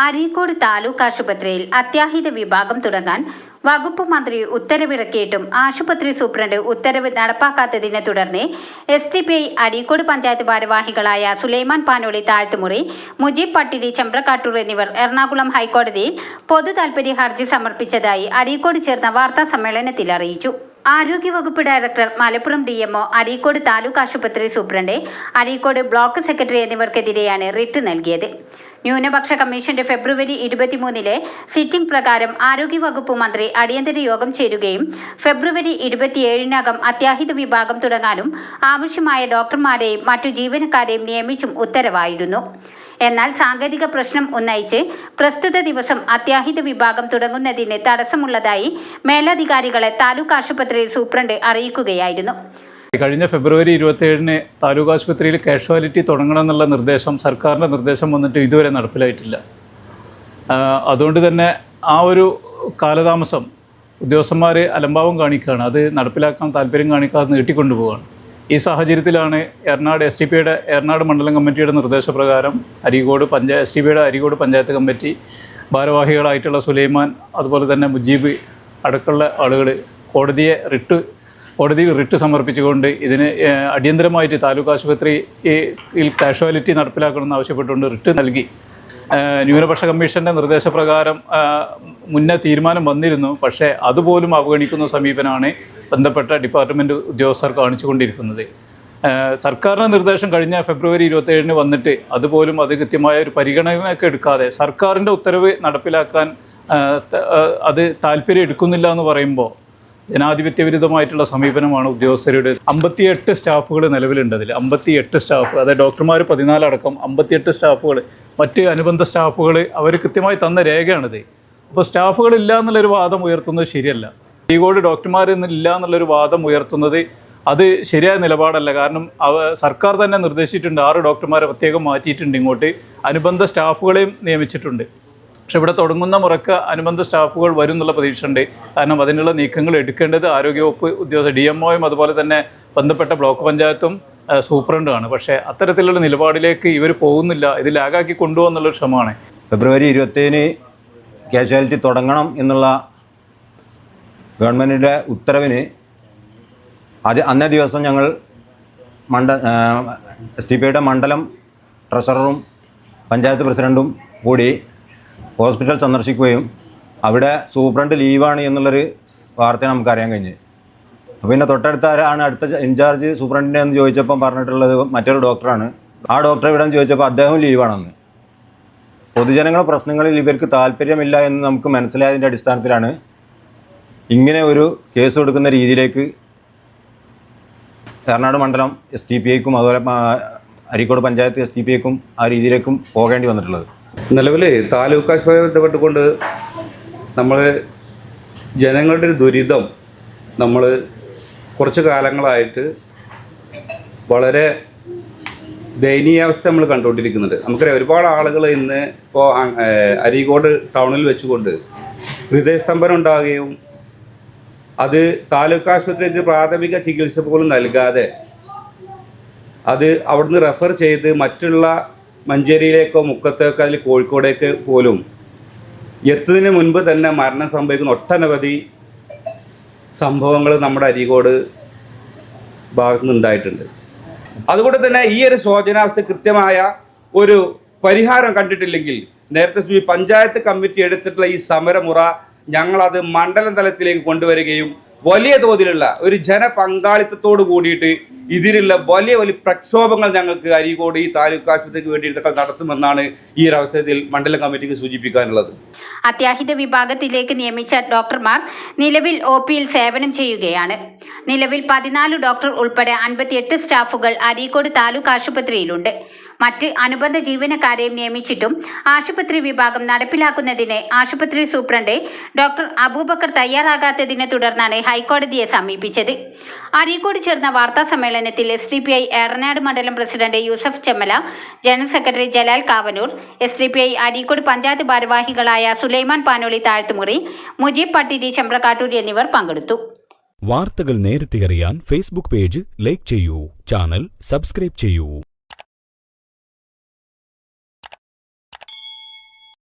അരീക്കോട് താലൂക്ക് ആശുപത്രിയിൽ അത്യാഹിത വിഭാഗം തുടങ്ങാൻ വകുപ്പ് മന്ത്രി ഉത്തരവിറക്കിയിട്ടും ആശുപത്രി സൂപ്രണ്ട് ഉത്തരവ് നടപ്പാക്കാത്തതിനെ തുടർന്ന് SDPI അരീക്കോട് പഞ്ചായത്ത് ഭാരവാഹികളായ സുലൈമാൻ പാനോളി താഴ്ത്തുമുറി, മുജീബ് പട്ടിരി ചെമ്പ്രക്കാട്ടൂർ എന്നിവർ എറണാകുളം ഹൈക്കോടതിയിൽ പൊതു താൽപര്യ ഹർജി സമർപ്പിച്ചതായി അരീക്കോട് ചേർന്ന വാർത്താ സമ്മേളനത്തിൽ അറിയിച്ചു. ആരോഗ്യവകുപ്പ് ഡയറക്ടർ, മലപ്പുറം DMO, അരീക്കോട് താലൂക്ക് ആശുപത്രി സൂപ്രണ്ട്, അരീക്കോട് ബ്ലോക്ക് സെക്രട്ടറി എന്നിവർക്കെതിരെയാണ് റിട്ട് നൽകിയത്. ന്യൂനപക്ഷ കമ്മീഷന്റെ ഫെബ്രുവരി 23 സിറ്റിംഗ് പ്രകാരം ആരോഗ്യവകുപ്പ് മന്ത്രി അടിയന്തര യോഗം ചേരുകയും ഫെബ്രുവരി 27 അത്യാഹിത വിഭാഗം തുടങ്ങാനും ആവശ്യമായ ഡോക്ടർമാരെയും മറ്റു ജീവനക്കാരെയും നിയമിച്ചും ഉത്തരവായിരുന്നു. എന്നാൽ സാങ്കേതിക പ്രശ്നം ഉന്നയിച്ച് പ്രസ്തുത ദിവസം അത്യാഹിത വിഭാഗം തുടങ്ങുന്നതിന് തടസ്സമുള്ളതായി മേലധികാരികളെ താലൂക്ക് ആശുപത്രി സൂപ്രണ്ട് അറിയിക്കുകയായിരുന്നു. കഴിഞ്ഞ ഫെബ്രുവരി 27 താലൂക്ക് ആശുപത്രിയിൽ കാഷ്വാലിറ്റി തുടങ്ങണമെന്നുള്ള നിർദ്ദേശം, സർക്കാരിൻ്റെ നിർദ്ദേശം വന്നിട്ട് ഇതുവരെ നടപ്പിലായിട്ടില്ല. അതുകൊണ്ട് തന്നെ ആ ഒരു കാലതാമസം ഉദ്യോഗസ്ഥന്മാർ അലംഭാവം കാണിക്കുകയാണ്. അത് നടപ്പിലാക്കാൻ താല്പര്യം കാണിക്കാതെ നീട്ടിക്കൊണ്ടുപോവുകയാണ്. ഈ സാഹചര്യത്തിലാണ് SDPIയുടെ എറണാട് മണ്ഡലം കമ്മിറ്റിയുടെ നിർദ്ദേശപ്രകാരം SDPIയുടെ അരീക്കോട് പഞ്ചായത്ത് കമ്മിറ്റി ഭാരവാഹികളായിട്ടുള്ള സുലൈമാൻ, അതുപോലെ തന്നെ മുജീബ് അടക്കമുള്ള ആളുകൾ കോടതി റിട്ട് സമർപ്പിച്ചുകൊണ്ട് ഇതിന് അടിയന്തരമായിട്ട് താലൂക്ക് ആശുപത്രിയിൽ കാഷ്വാലിറ്റി നടപ്പിലാക്കണമെന്ന് ആവശ്യപ്പെട്ടുകൊണ്ട് റിട്ട് നൽകി. ന്യൂനപക്ഷ കമ്മീഷൻ്റെ നിർദ്ദേശപ്രകാരം മുന്നേ തീരുമാനം വന്നിരുന്നു. പക്ഷേ അതുപോലും അവഗണിക്കുന്ന സമീപനമാണ് ബന്ധപ്പെട്ട ഡിപ്പാർട്ട്മെൻറ്റ് ഉദ്യോഗസ്ഥർ കാണിച്ചുകൊണ്ടിരിക്കുന്നത്. സർക്കാരിൻ്റെ നിർദ്ദേശം കഴിഞ്ഞ ഫെബ്രുവരി 27 വന്നിട്ട് അതുപോലും അത് കൃത്യമായ ഒരു പരിഗണനയൊക്കെ എടുക്കാതെ സർക്കാരിൻ്റെ ഉത്തരവ് നടപ്പിലാക്കാൻ അത് താല്പര്യം എടുക്കുന്നില്ല എന്ന് പറയുമ്പോൾ ജനാധിപത്യ വിരുദ്ധമായിട്ടുള്ള സമീപനമാണ് ഉദ്യോഗസ്ഥരുടെ. 58 സ്റ്റാഫുകൾ നിലവിലുണ്ട്. അതിൽ 58 സ്റ്റാഫ്, അതായത് ഡോക്ടർമാർ 14 അടക്കം 58 സ്റ്റാഫുകൾ, മറ്റ് അനുബന്ധ സ്റ്റാഫുകൾ അവർ കൃത്യമായി തന്ന രേഖയാണിത്. അപ്പോൾ സ്റ്റാഫുകളില്ല എന്നുള്ളൊരു വാദം ഉയർത്തുന്നത് ശരിയല്ല. അരീക്കോട് ഡോക്ടർമാർ ഇല്ല എന്നുള്ളൊരു വാദം ഉയർത്തുന്നത് അത് ശരിയായ നിലപാടല്ല. കാരണം സർക്കാർ തന്നെ നിർദ്ദേശിച്ചിട്ടുണ്ട്, 6 ഡോക്ടർമാരെ പ്രത്യേകം മാറ്റിയിട്ടുണ്ട്, ഇങ്ങോട്ട് അനുബന്ധ സ്റ്റാഫുകളെയും നിയമിച്ചിട്ടുണ്ട്. പക്ഷെ ഇവിടെ തുടങ്ങുന്ന മുറക്ക് അനുബന്ധ സ്റ്റാഫുകൾ വരും എന്നുള്ള പ്രതീക്ഷയുണ്ട്. കാരണം അതിനുള്ള നീക്കങ്ങൾ എടുക്കേണ്ടത് ആരോഗ്യവകുപ്പ് ഉദ്യോഗസ്ഥർ, DMOയും അതുപോലെ തന്നെ ബന്ധപ്പെട്ട ബ്ലോക്ക് പഞ്ചായത്തും സൂപ്രണ്ടുമാണ്. പക്ഷേ അത്തരത്തിലുള്ള നിലപാടിലേക്ക് ഇവർ പോകുന്നില്ല. ഇത് ലാഗാക്കി കൊണ്ടുപോകുന്നുള്ളൊരു ശ്രമമാണ്. ഫെബ്രുവരി 27 കാഷ്വാലിറ്റി തുടങ്ങണം എന്നുള്ള ഗവൺമെൻറ്റിൻ്റെ ഉത്തരവിന് അന്നേ ദിവസം ഞങ്ങൾ SDPIയുടെ മണ്ഡലം ട്രഷററും പഞ്ചായത്ത് പ്രസിഡൻറ്റും കൂടി ഹോസ്പിറ്റൽ സന്ദർശിക്കുകയും അവിടെ സൂപ്രണ്ട് ലീവാണ് എന്നുള്ളൊരു വാർത്ത നമുക്കറിയാൻ കഴിഞ്ഞ്. അപ്പോൾ പിന്നെ തൊട്ടടുത്താരാണ് അടുത്ത ഇൻചാർജ് സൂപ്രണ്ടിനെ എന്ന് ചോദിച്ചപ്പം പറഞ്ഞിട്ടുള്ളത് മറ്റൊരു ഡോക്ടറാണ്. ആ ഡോക്ടറെ ഇവിടെ ചോദിച്ചപ്പോൾ അദ്ദേഹം ലീവാണെന്ന്. പൊതുജനങ്ങളുടെ പ്രശ്നങ്ങളിൽ ഇവർക്ക് താല്പര്യമില്ല എന്ന് നമുക്ക് മനസ്സിലായതിൻ്റെ അടിസ്ഥാനത്തിലാണ് ഇങ്ങനെ ഒരു കേസ് കൊടുക്കുന്ന രീതിയിലേക്ക് എറണാട് മണ്ഡലം SDPIക്കും അതുപോലെ അരീക്കോട് പഞ്ചായത്ത് SDPIക്കും ആ രീതിയിലേക്കും പോകേണ്ടി വന്നിട്ടുള്ളത്. നിലവിൽ താലൂക്ക് ആശുപത്രി ബന്ധപ്പെട്ടുകൊണ്ട് നമ്മൾ ജനങ്ങളുടെ ഒരു ദുരിതം നമ്മൾ കുറച്ച് കാലങ്ങളായിട്ട് വളരെ ദയനീയാവസ്ഥ നമ്മൾ കണ്ടുകൊണ്ടിരിക്കുന്നുണ്ട്. നമുക്കറിയാം, ഒരുപാട് ആളുകൾ ഇന്ന് ഇപ്പോൾ അരീക്കോട് ടൗണിൽ വെച്ചുകൊണ്ട് ഹൃദയസ്തംഭനം ഉണ്ടാകുകയും അത് താലൂക്ക് ആശുപത്രിക്ക് പ്രാഥമിക ചികിത്സ പോലും നൽകാതെ അത് അവിടുന്ന് റെഫർ ചെയ്ത് മറ്റുള്ള മഞ്ചേരിയിലേക്കോ മുക്കത്തേക്കോ അതിൽ കോഴിക്കോടേക്ക് പോലും എത്തുന്നതിന് മുൻപ് തന്നെ മരണം സംഭവിക്കുന്ന ഒട്ടനവധി സംഭവങ്ങൾ നമ്മുടെ അരീക്കോട് ഭാഗത്തു നിന്നുണ്ടായിട്ടുണ്ട്. അതുകൊണ്ട് തന്നെ ഈ ഒരു ശോചനാവസ്ഥ കൃത്യമായ ഒരു പരിഹാരം കണ്ടിട്ടില്ലെങ്കിൽ നേരത്തെ പഞ്ചായത്ത് കമ്മിറ്റി എടുത്തിട്ടുള്ള ഈ സമരമുറ ഞങ്ങളത് മണ്ഡലം തലത്തിലേക്ക് കൊണ്ടുവരികയും വലിയ തോതിലുള്ള ഒരു ജനപങ്കാളിത്തത്തോട് കൂടിയിട്ട് ഇതിലുള്ള വലിയ വലിയ പ്രക്ഷോഭങ്ങൾ ഞങ്ങൾക്ക് അരീക്കോട് ഈ താലൂക്ക് ആശുപത്രിക്ക് വേണ്ടിയിട്ട് നടത്തുമെന്നാണ് ഈ ഒരു അവസരത്തിൽ മണ്ഡലം കമ്മിറ്റിക്ക് സൂചിപ്പിക്കാനുള്ളത്. അത്യാഹിത വിഭാഗത്തിലേക്ക് നിയമിച്ച ഡോക്ടർമാർ നിലവിൽ OPയിൽ സേവനം ചെയ്യുകയാണ്. നിലവിൽ 14 ഡോക്ടർ ഉൾപ്പെടെ 58 സ്റ്റാഫുകൾ അരീക്കോട് താലൂക്ക് ആശുപത്രിയിലുണ്ട്. മറ്റ് അനുബന്ധ ജീവനക്കാരെയും നിയമിച്ചിട്ടും ആശുപത്രി വിഭാഗം നടപ്പിലാക്കുന്നതിന് ആശുപത്രി സൂപ്രണ്ട് ഡോക്ടർ അബൂബക്കർ തയ്യാറാകാത്തതിനെ തുടർന്നാണ് ഹൈക്കോടതിയെ സമീപിച്ചത്. അരീക്കോട് ചേർന്ന വാർത്താ സമ്മേളനത്തിൽ SDPI എറണാട് മണ്ഡലം president Yusuf Chemmala, general secretary Jalal Kavanoor, SDPI Areekode panchayat ഭാരവാഹികളായ സുലൈമാൻ പാനോളി താഴ്ത്തുമുറി, മുജീബ് പട്ടിരി ചെമ്പ്രക്കാട്ടൂർ എന്നിവർ പങ്കെടുത്തു. വാർത്തകൾ നേരത്തെ അറിയാൻ ഫേസ്ബുക്ക് പേജ് ലൈക്ക് ചെയ്യൂ, ചാനൽ സബ്സ്ക്രൈബ് ചെയ്യൂ.